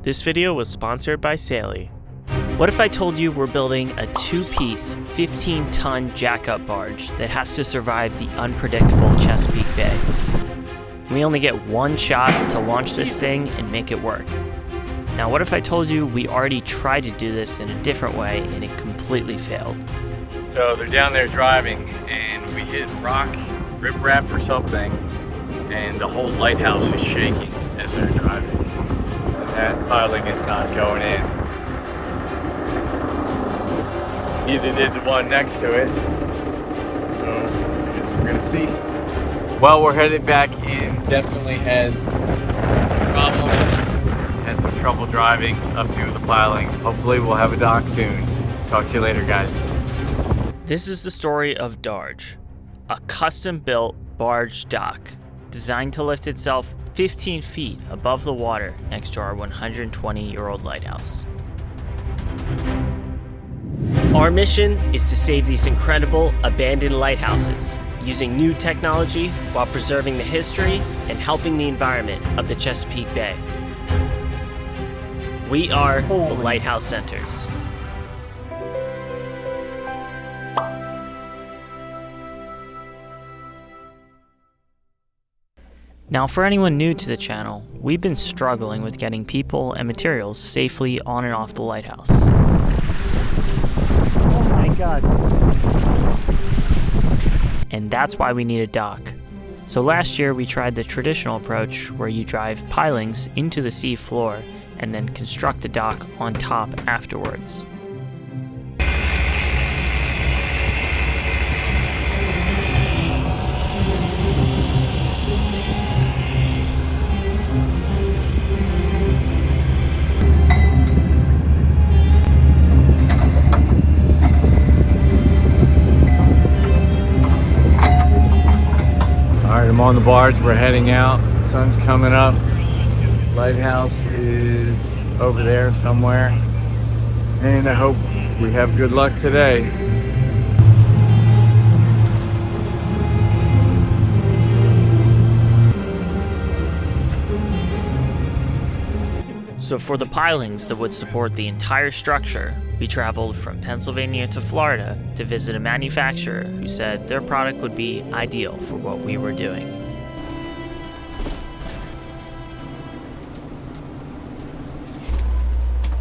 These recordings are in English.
This video was sponsored by Sally. What if I told you we're building a two-piece, 15-ton jack-up barge that has to survive the unpredictable Chesapeake Bay? We only get one shot to launch this thing and make it work. Now, what if I told you we already tried to do this in a different way and it completely failed? So they're down there driving and we hit rock, riprap or something, and the whole lighthouse is shaking as they're driving. That piling is not going in. Neither did the one next to it. So I guess we're gonna see. Well, we're headed back in. Definitely had some problems. Had some trouble driving up through the pilings. Hopefully we'll have a dock soon. Talk to you later, guys. This is the story of Darge, a custom-built barge dock designed to lift itself 15 feet above the water next to our 120-year-old lighthouse. Our mission is to save these incredible abandoned lighthouses using new technology while preserving the history and helping the environment of the Chesapeake Bay. We are the Lighthouse Centers. Now, for anyone new to the channel, we've been struggling with getting people and materials safely on and off the lighthouse. Oh my God. And that's why we need a dock. So last year we tried the traditional approach where you drive pilings into the sea floor and then construct a dock on top afterwards. I'm on the barge, we're heading out, sun's coming up, lighthouse is over there somewhere, and I hope we have good luck today. So for the pilings that would support the entire structure, we traveled from Pennsylvania to Florida to visit a manufacturer who said their product would be ideal for what we were doing.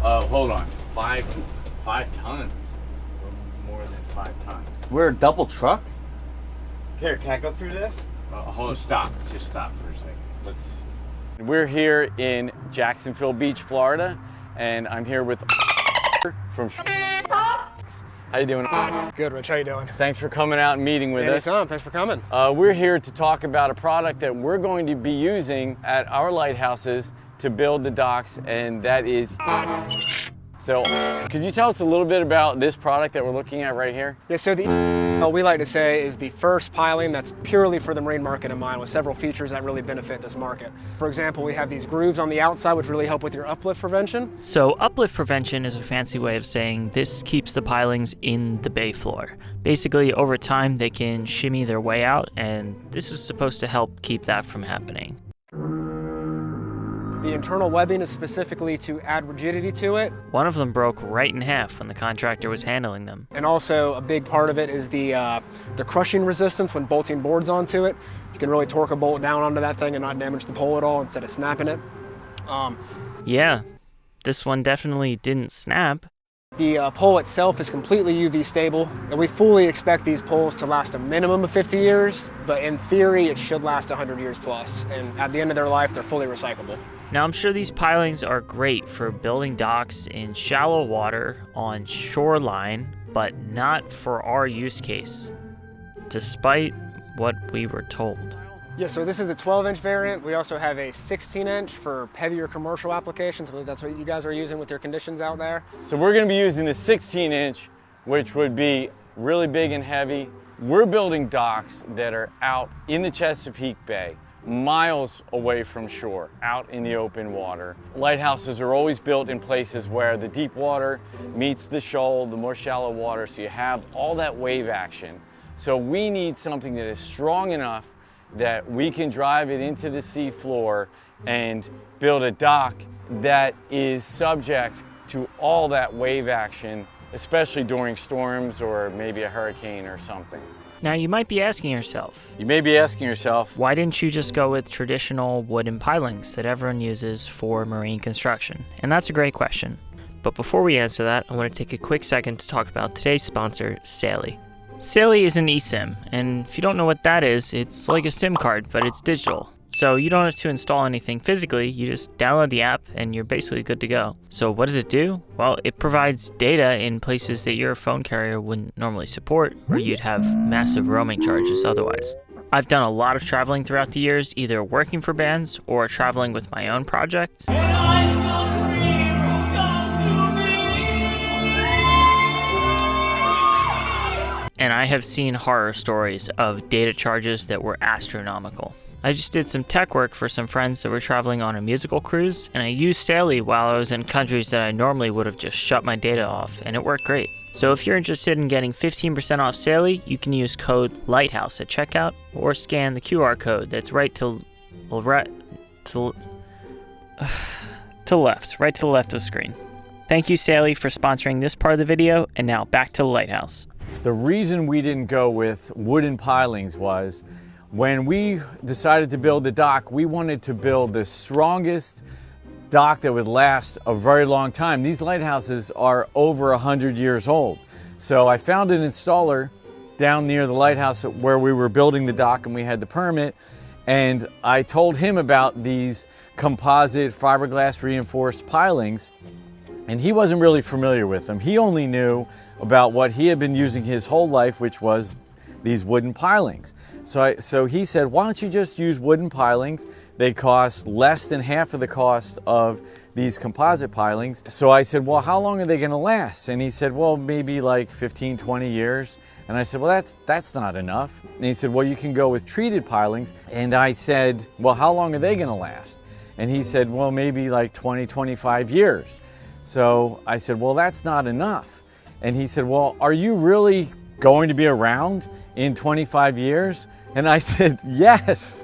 Hold on, five tons, more than 5 tons. We're a double truck? Here, can I go through this? Hold on, stop, just stop for a second. We're here in Jacksonville Beach, Florida, and I'm here with from How you doing? Good, Rich. How you doing? Thanks for coming out and meeting with us. Anytime. Thanks for coming. We're here to talk about a product that we're going to be using at our lighthouses to build the docks, and that is... So, could you tell us a little bit about this product that we're looking at right here? Yeah, so the we like to say is the first piling that's purely for the marine market in mind, with several features that really benefit this market. For example, we have these grooves on the outside which really help with your uplift prevention. So uplift prevention is a fancy way of saying this keeps the pilings in the bay floor. Basically, over time they can shimmy their way out, and this is supposed to help keep that from happening. The internal webbing is specifically to add rigidity to it. One of them broke right in half when the contractor was handling them. And also a big part of it is the crushing resistance when bolting boards onto it. You can really torque a bolt down onto that thing and not damage the pole at all instead of snapping it. Yeah, this one definitely didn't snap. The pole itself is completely UV stable, and we fully expect these poles to last a minimum of 50 years, but in theory it should last 100 years plus, and at the end of their life they're fully recyclable. Now, I'm sure these pilings are great for building docks in shallow water on shoreline, but not for our use case, despite what we were told. Yeah, so this is the 12-inch variant. We also have a 16-inch for heavier commercial applications. I believe that's what you guys are using with your conditions out there. So we're going to be using the 16-inch, which would be really big and heavy. We're building docks that are out in the Chesapeake Bay, miles away from shore, out in the open water. Lighthouses are always built in places where the deep water meets the shoal, the more shallow water, so you have all that wave action. So we need something that is strong enough that we can drive it into the sea floor and build a dock that is subject to all that wave action, especially during storms or maybe a hurricane or something. Now you might be asking yourself, Why didn't you just go with traditional wooden pilings that everyone uses for marine construction? And that's a great question. But before we answer that, I want to take a quick second to talk about today's sponsor, Saily. Saily is an eSIM, and if you don't know what that is, it's like a SIM card, but it's digital. So you don't have to install anything physically, you just download the app and you're basically good to go. So what does it do? Well, it provides data in places that your phone carrier wouldn't normally support, or you'd have massive roaming charges otherwise. I've done a lot of traveling throughout the years, either working for bands or traveling with my own projects. And I have seen horror stories of data charges that were astronomical. I just did some tech work for some friends that were traveling on a musical cruise, and I used Saily while I was in countries that I normally would have just shut my data off, and it worked great. So if you're interested in getting 15% off Saily, you can use code LIGHTHOUSE at checkout, or scan the QR code that's right to the left of screen. Thank you, Saily, for sponsoring this part of the video, and now back to the Lighthouse. The reason we didn't go with wooden pilings was when we decided to build the dock, we wanted to build the strongest dock that would last a very long time. These lighthouses are over 100 years old. So I found an installer down near the lighthouse where we were building the dock and we had the permit, and I told him about these composite fiberglass reinforced pilings, and he wasn't really familiar with them. He only knew about what he had been using his whole life, which was these wooden pilings. So he said, why don't you just use wooden pilings? They cost less than half of the cost of these composite pilings. So I said, well, how long are they gonna last? And he said, well, maybe like 15, 20 years. And I said, well, that's not enough. And he said, well, you can go with treated pilings. And I said, well, how long are they gonna last? And he said, well, maybe like 20, 25 years. So I said, well, that's not enough. And he said, well, are you really going to be around in 25 years? And I said, yes,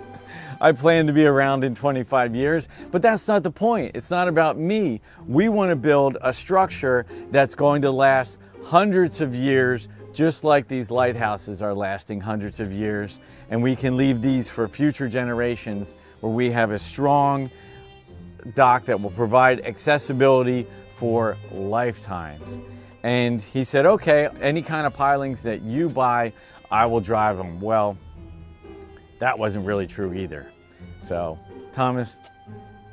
I plan to be around in 25 years, but that's not the point. It's not about me. We want to build a structure that's going to last hundreds of years, just like these lighthouses are lasting hundreds of years. And we can leave these for future generations where we have a strong dock that will provide accessibility for lifetimes. And he said, okay, any kind of pilings that you buy, I will drive them. Well, that wasn't really true either. So, Thomas,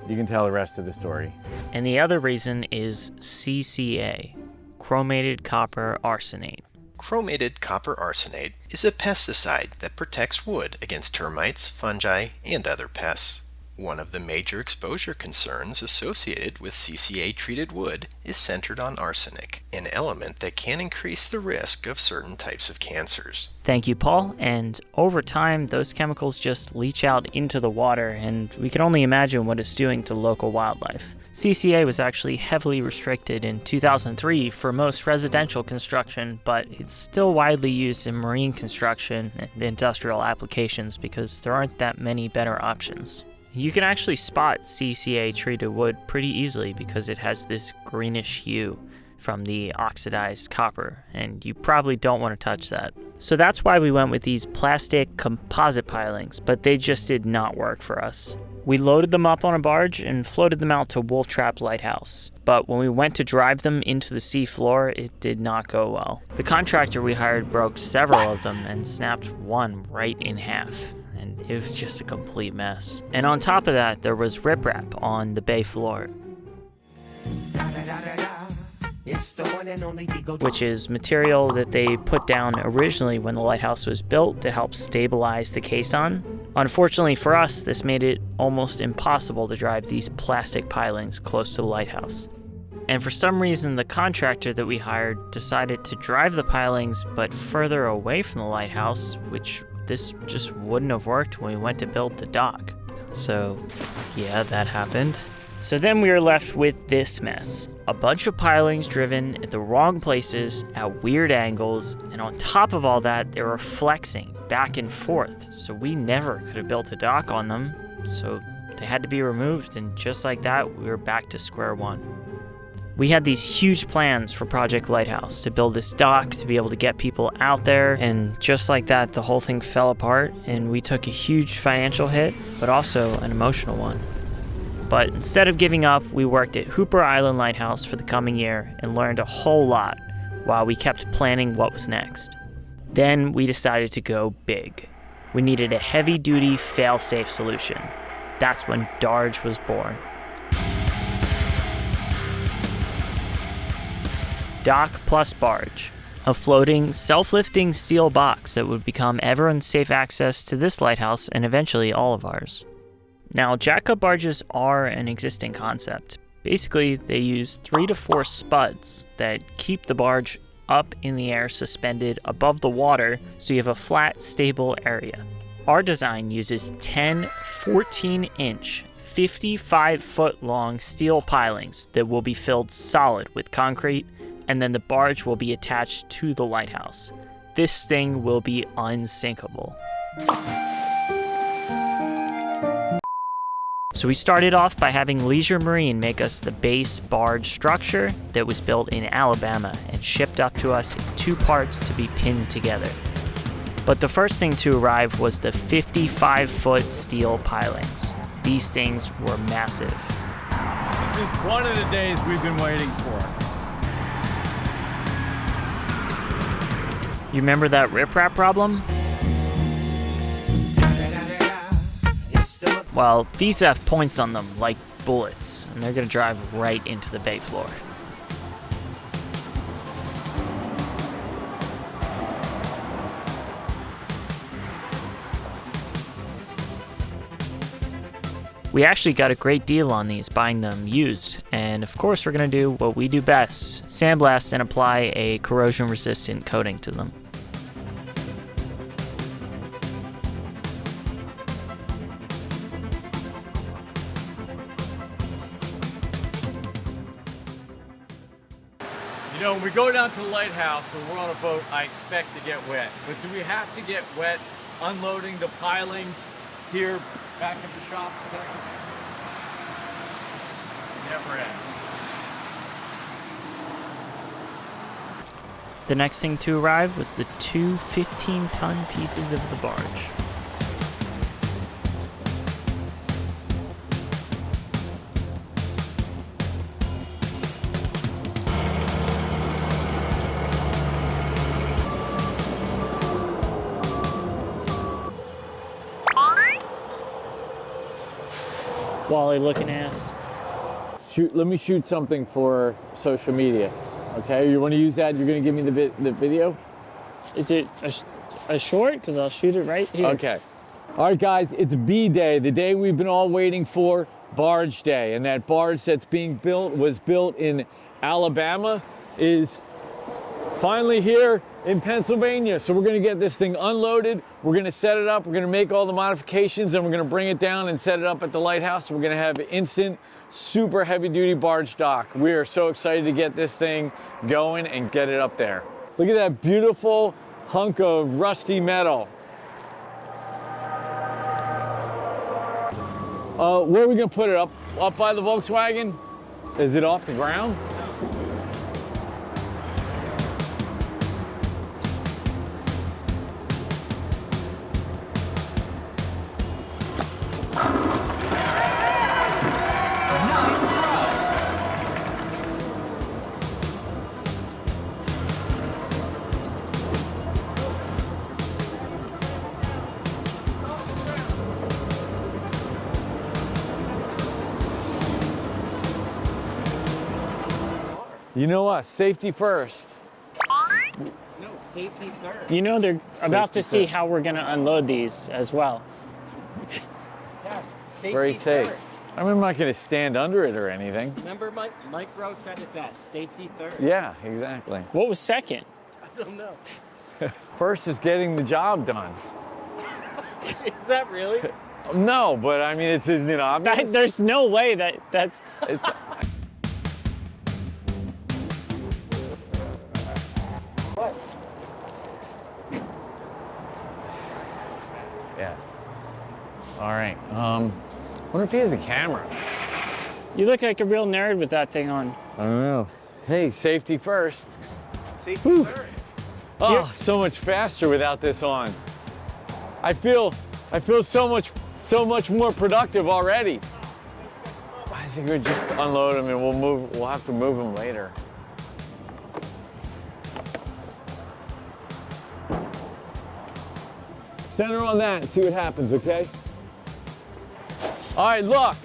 you can tell the rest of the story. And the other reason is CCA, chromated copper arsenate. Chromated copper arsenate is a pesticide that protects wood against termites, fungi, and other pests. One of the major exposure concerns associated with CCA-treated wood is centered on arsenic, an element that can increase the risk of certain types of cancers. Thank you, Paul. And over time, those chemicals just leach out into the water, and we can only imagine what it's doing to local wildlife. CCA was actually heavily restricted in 2003 for most residential construction, but it's still widely used in marine construction and industrial applications because there aren't that many better options. You can actually spot CCA treated wood pretty easily because it has this greenish hue from the oxidized copper, and you probably don't want to touch that. So that's why we went with these plastic composite pilings, but they just did not work for us. We loaded them up on a barge and floated them out to Wolf Trap Lighthouse, but when we went to drive them into the sea floor, it did not go well. The contractor we hired broke several of them and snapped one right in half. And it was just a complete mess. And on top of that, there was riprap on the bay floor, which is material that they put down originally when the lighthouse was built to help stabilize the caisson. Unfortunately for us, this made it almost impossible to drive these plastic pilings close to the lighthouse. And for some reason, the contractor that we hired decided to drive the pilings but further away from the lighthouse, which this just wouldn't have worked when we went to build the dock. So yeah, that happened. So then we were left with this mess. A bunch of pilings driven at the wrong places at weird angles, and on top of all that, they were flexing back and forth. So we never could have built a dock on them. So They had to be removed, and just like that, we were back to square one. We had these huge plans for Project Lighthouse to build this dock to be able to get people out there, and just like that, the whole thing fell apart, and we took a huge financial hit, but also an emotional one. But instead of giving up, we worked at Hooper Island Lighthouse for the coming year and learned a whole lot while we kept planning what was next. Then we decided to go big. We needed a heavy-duty, fail-safe solution. That's when Darge was born. Dock plus barge, a floating, self-lifting steel box that would become everyone's safe access to this lighthouse and eventually all of ours. Now, jack-up barges are an existing concept. Basically, they use 3 to 4 spuds that keep the barge up in the air suspended above the water so you have a flat, stable area. Our design uses 10 14-inch, 55-foot-long steel pilings that will be filled solid with concrete, and then the barge will be attached to the lighthouse. This thing will be unsinkable. So we started off by having Leisure Marine make us the base barge structure that was built in Alabama and shipped up to us in 2 parts to be pinned together. But the first thing to arrive was the 55-foot steel pilings. These things were massive. This is one of the days we've been waiting for. You remember that riprap problem? Well, these have points on them like bullets, and they're gonna drive right into the bay floor. We actually got a great deal on these, buying them used, and of course we're gonna do what we do best, sandblast and apply a corrosion-resistant coating to them. You know, when we go down to the lighthouse or we're on a boat, I expect to get wet. But do we have to get wet unloading the pilings here back at the shop? Never ends. The next thing to arrive was the 2 15-ton pieces of the barge. Wally looking ass. Let me shoot something for social media. Okay, you want to use that? You're going to give me the video? Is it a short? Because I'll shoot it right here. Okay. All right, guys, it's B-Day, the day we've been all waiting for, Barge Day. And that barge that's being built was built in Alabama, is finally here in Pennsylvania. So we're going to get this thing unloaded. We're going to set it up. We're going to make all the modifications, and we're going to bring it down and set it up at the lighthouse. We're going to have instant, super heavy-duty barge dock. We are so excited to get this thing going and get it up there. Look at that beautiful hunk of rusty metal. Where are we going to put it? Up by the Volkswagen? Is it off the ground? You know what? Safety first. No, safety third. You know they're about to see first. how we're going to unload these as well. Yes, safety Very safe. third. I mean, I'm not going to stand under it or anything. Remember Mike Rowe said it best, safety third. Yeah, exactly. What was second? I don't know. First is getting the job done. Is that really? No, but I mean, it's isn't it obvious? There's no way that's... It's, yeah. All right. Wonder if he has a camera. You look like a real nerd with that thing on. I don't know. Hey, safety first. Safety first. Oh, so much faster without this on. I feel so much more productive already. I think we'll just unload them and we'll have to move them later. Center on that and see what happens, okay? All right, look,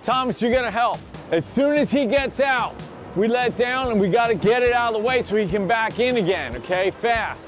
Thomas, you're gonna help. As soon as he gets out, we let down and we gotta get it out of the way so he can back in again, okay? Fast.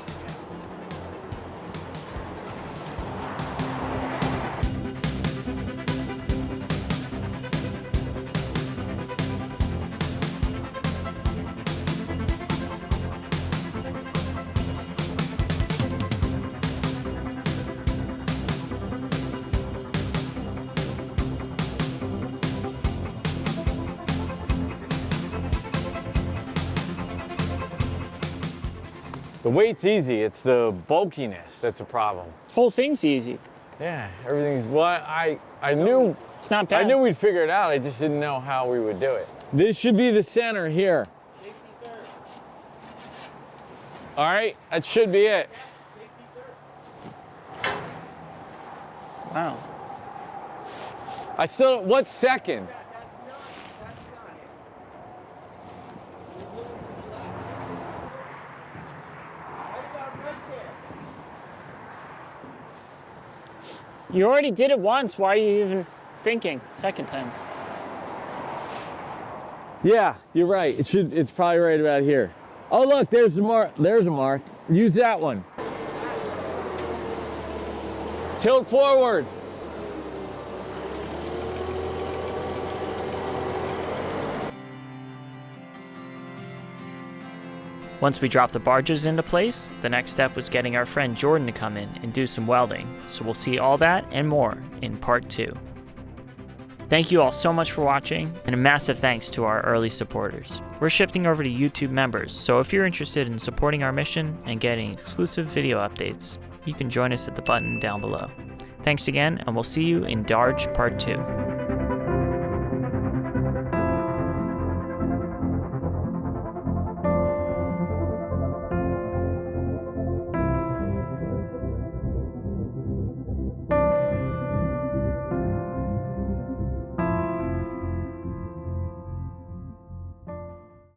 The weight's easy, it's the bulkiness that's a problem. Whole thing's easy. Yeah, everything's, well, I knew, It's not bad. I knew we'd figure it out, I just didn't know how we would do it. This should be the center here. Safety third. All right, that should be it. Wow. I still, what's second? That's not it. You're moving to the left. Right about right there. You already did it once. Why are you even thinking second time? Yeah, you're right. It's probably right about here. Oh look, there's a mark. There's a mark. Use that one. Tilt forward. Once we dropped the barges into place, the next step was getting our friend Jordan to come in and do some welding. So we'll see all that and more in part 2. Thank you all so much for watching, and a massive thanks to our early supporters. We're shifting over to YouTube members, so if you're interested in supporting our mission and getting exclusive video updates, you can join us at the button down below. Thanks again, and we'll see you in Darge Part 2.